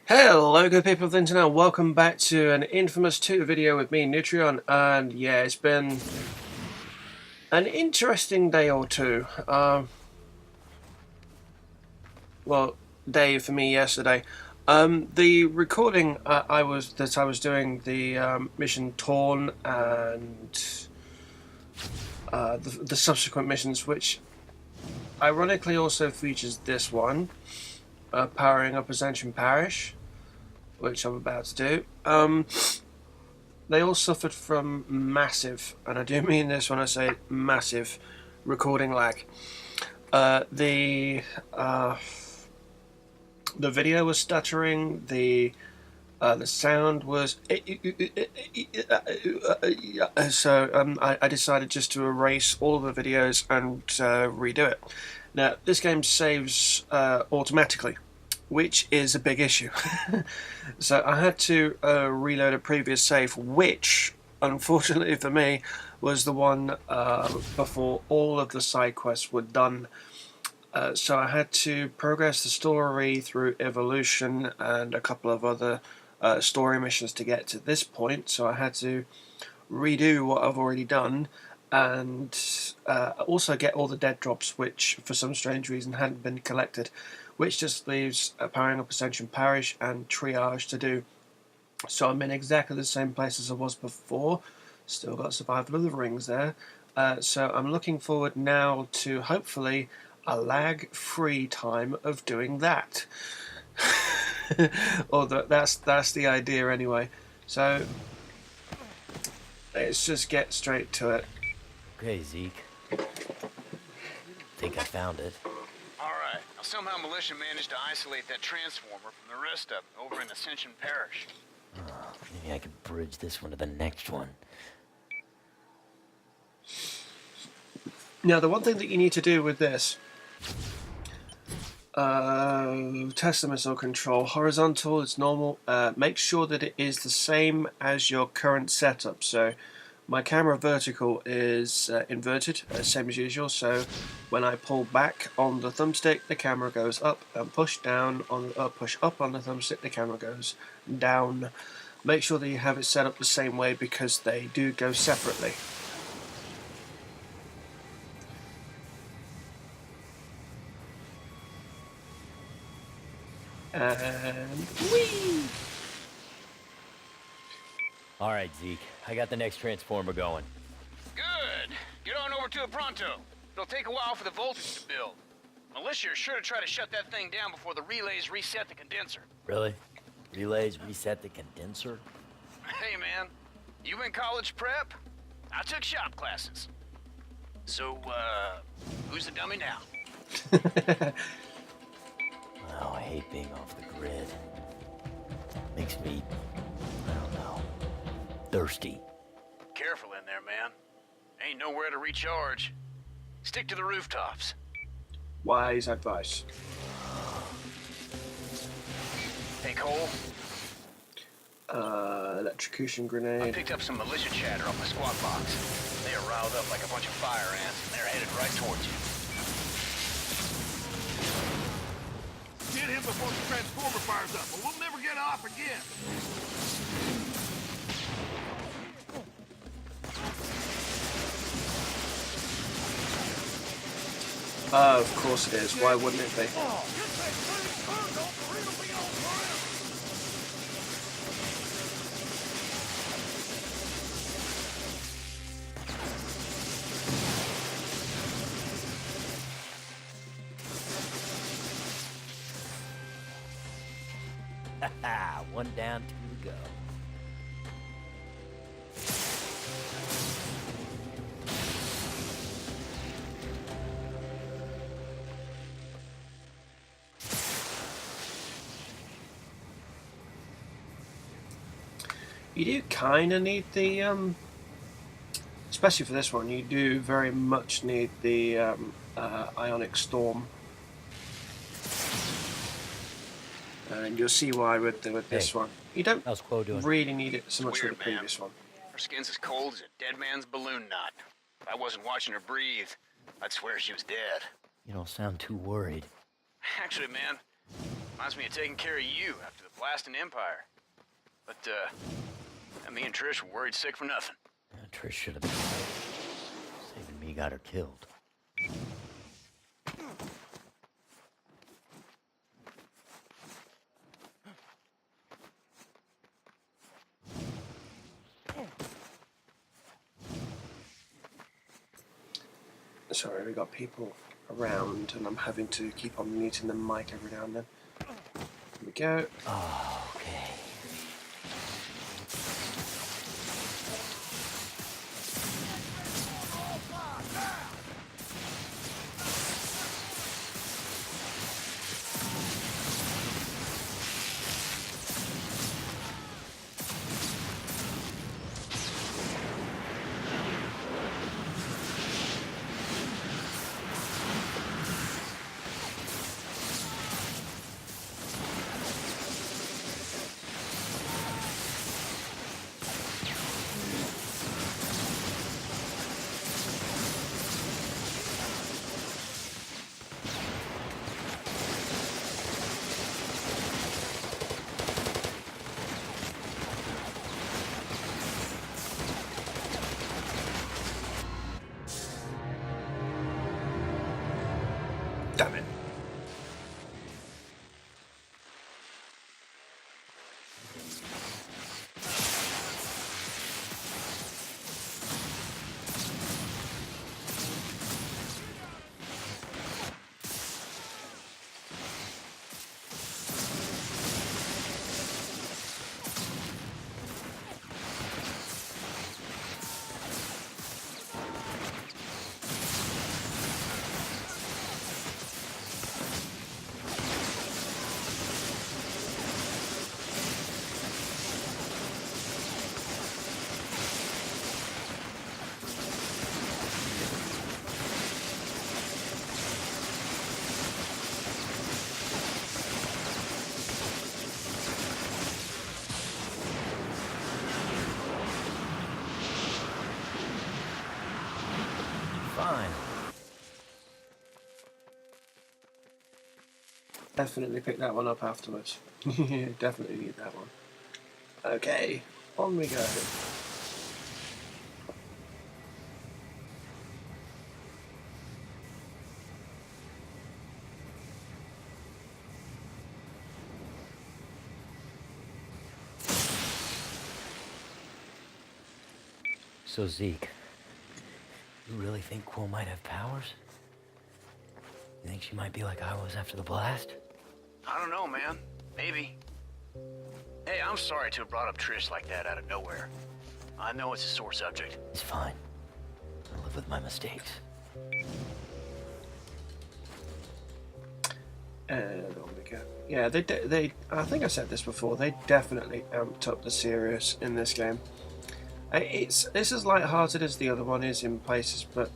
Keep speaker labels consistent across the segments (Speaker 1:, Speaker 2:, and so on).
Speaker 1: Hello good people of the internet, welcome back to an inFamous 2 video with me, newtrion, and yeah, it's been an interesting day or two. Well, day for me yesterday. The recording I was doing the mission Torn and the subsequent missions, which ironically also features this one, powering up Ascension Parish, which I'm about to do. They all suffered from massive, and I do mean this when I say massive, recording lag. The video was stuttering. The sound was so I decided just to erase all of the videos and redo it. Now this game saves automatically, which is a big issue. So I had to reload a previous save, which unfortunately for me was the one before all of the side quests were done. So I had to progress the story through evolution and a couple of other story missions to get to this point, so I had to redo what I've already done and also get all the dead drops which for some strange reason hadn't been collected, which just leaves powering up Ascension Parish and triage to do. So I'm in exactly the same place as I was before, still got survival of the rings there, so I'm looking forward now to hopefully a lag-free time of doing that. Or that's the idea anyway. So let's just get straight to it.
Speaker 2: Okay, Zeke. Think I found it.
Speaker 3: Alright. Now somehow militia managed to isolate that transformer from the rest of them over in Ascension Parish.
Speaker 2: Oh, maybe I could bridge this one to the next one.
Speaker 1: Now the one thing that you need to do with this, test the missile control. Horizontal is normal. Make sure that it is the same as your current setup. So my camera vertical is inverted, same as usual, so when I pull back on the thumbstick the camera goes up, and push down on push up on the thumbstick the camera goes down. Make sure that you have it set up the same way because they do go separately. And whee!
Speaker 2: Alright, Zeke. I got the next transformer going.
Speaker 3: Good! Get on over to it pronto. It'll take a while for the voltage to build. Militia are sure to try to shut that thing down before the relays reset the condenser.
Speaker 2: Really? Relays reset the condenser?
Speaker 3: Hey man, you in college prep? I took shop classes. So, who's the dummy now?
Speaker 2: Oh, I hate being off the grid. Makes me, I don't know, thirsty.
Speaker 3: Careful in there, man. Ain't nowhere to recharge. Stick to the rooftops.
Speaker 1: Wise advice.
Speaker 3: Hey, Cole.
Speaker 1: Electrocution
Speaker 3: I
Speaker 1: grenade.
Speaker 3: picked up some militia chatter off my squad box. They are riled up like a bunch of fire ants, and they're headed right towards you.
Speaker 4: Get him before the transformer fires up, or we'll never get off again.
Speaker 1: Of course it is. Why wouldn't it be?
Speaker 2: Haha, one down, two to go.
Speaker 1: You do kind of need the, especially for this one, you do very much need the ionic storm. And you'll see why with this one. You don't
Speaker 2: How's Quo doing?
Speaker 1: really need it so
Speaker 3: It's
Speaker 1: much with the
Speaker 3: weird, man.
Speaker 1: previous one.
Speaker 3: Her skin's as cold as a dead man's balloon knot. If I wasn't watching her breathe, I'd swear she was dead.
Speaker 2: You don't sound too worried.
Speaker 3: Actually, man, Reminds me of taking care of you after the blasting Empire. But, me and Trish were worried sick for nothing.
Speaker 2: Trish should have been saving me, got her killed.
Speaker 1: Sorry, we got people around and I'm having to keep on muting the mic every now and then. Here we go.
Speaker 2: Oh, okay.
Speaker 1: Damn it.
Speaker 2: Fine.
Speaker 1: Definitely pick that one up afterwards. Definitely need that one. Okay, on we go.
Speaker 2: So, Zeke, you really think Quill might have powers? You think she might be like I was after the blast?
Speaker 3: I don't know, man. Maybe. Hey, I'm sorry to have brought up Trish like that out of nowhere. I know it's a sore subject.
Speaker 2: It's fine. I live with my mistakes.
Speaker 1: And on we go. Yeah, they. I think I said this before. They definitely amped up the serious in this game. It's as light-hearted as the other one is in places, but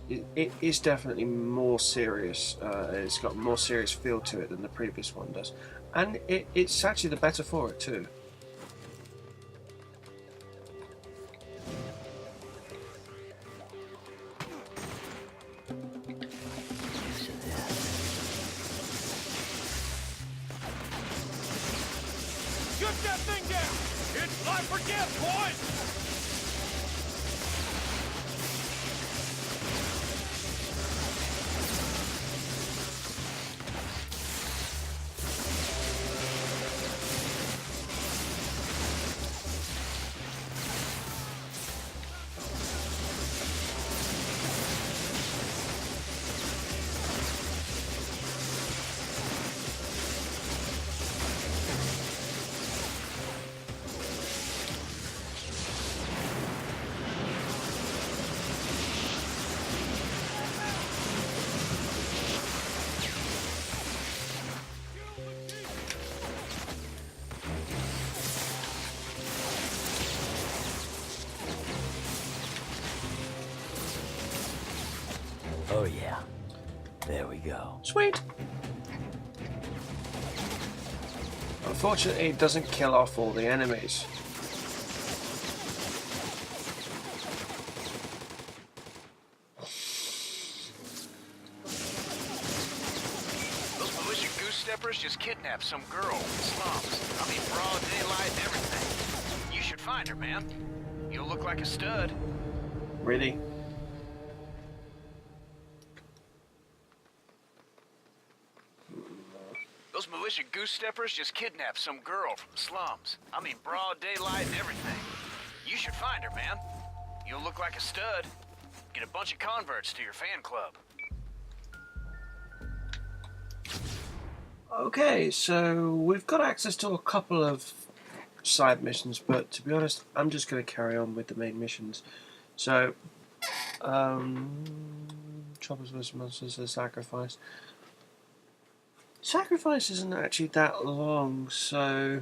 Speaker 1: it is definitely more serious. It's got a more serious feel to it than the previous one does, and it's actually the better for it too.
Speaker 4: Shoot that thing down! It's life or death, boys!
Speaker 2: Oh, yeah. There we go.
Speaker 1: Sweet. Unfortunately, it doesn't kill off all the enemies.
Speaker 3: Those militia goose steppers just kidnapped kidnapped some girl from the slums. I mean, broad daylight and everything. You should find her, man. You'll look like a stud.
Speaker 1: Really?
Speaker 3: Those militia goose steppers just kidnapped some girl from the slums. I mean, broad daylight and everything. You should find her, man. You'll look like a stud. Get a bunch of converts to your fan club.
Speaker 1: Okay, so we've got access to a couple of side missions, but to be honest, I'm just going to carry on with the main missions. So, Choppers vs. Monsters, the Sacrifice. Sacrifice isn't actually that long, so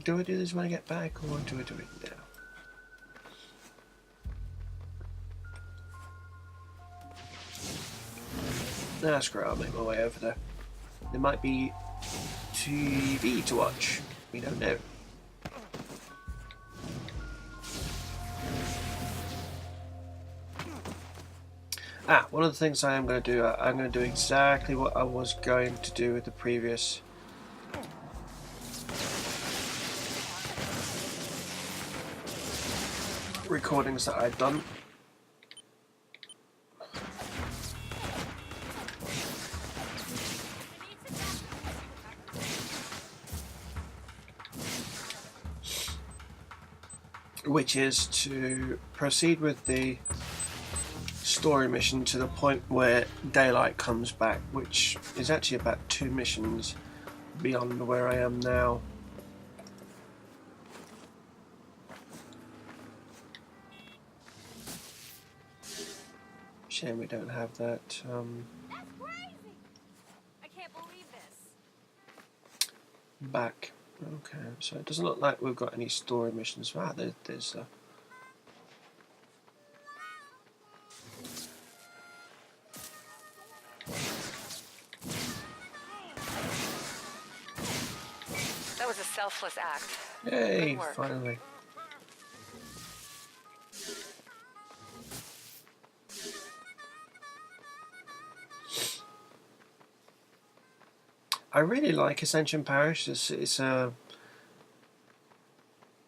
Speaker 1: do I do this when I get back, or do I do it now? Nah, screw it, I'll make my way over there. There might be TV to watch. We don't know. One of the things I am going to do, I'm going to do exactly what I was going to do with the previous recordings that I'd done. Which is to proceed with the story mission to the point where daylight comes back, which is actually about 2 missions beyond where I am now. Shame we don't have that.
Speaker 5: That's crazy! I can't believe this.
Speaker 1: Back. Okay, so it doesn't look like we've got any story missions. There's
Speaker 6: That was a selfless act.
Speaker 1: Yay,
Speaker 6: Good work.
Speaker 1: finally. I really like Ascension Parish. It's a...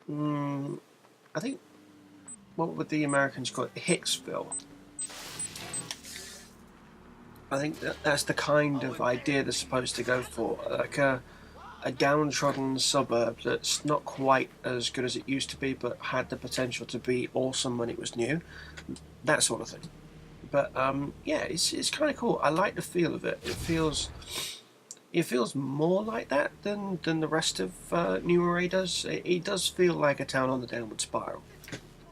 Speaker 1: I think... What would the Americans call it? Hicksville. I think that's the kind of idea they're supposed to go for. Like a downtrodden suburb that's not quite as good as it used to be, but had the potential to be awesome when it was new. That sort of thing. But yeah, it's kind of cool. I like the feel of it. It feels more like that than the rest of New Array does. It does feel like a town on the downward spiral.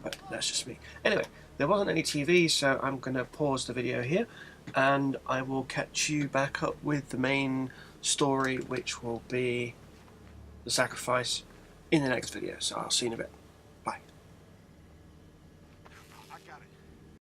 Speaker 1: But that's just me. Anyway, there wasn't any TV, so I'm going to pause the video here, and I will catch you back up with the main story, which will be the sacrifice, in the next video. So I'll see you in a bit.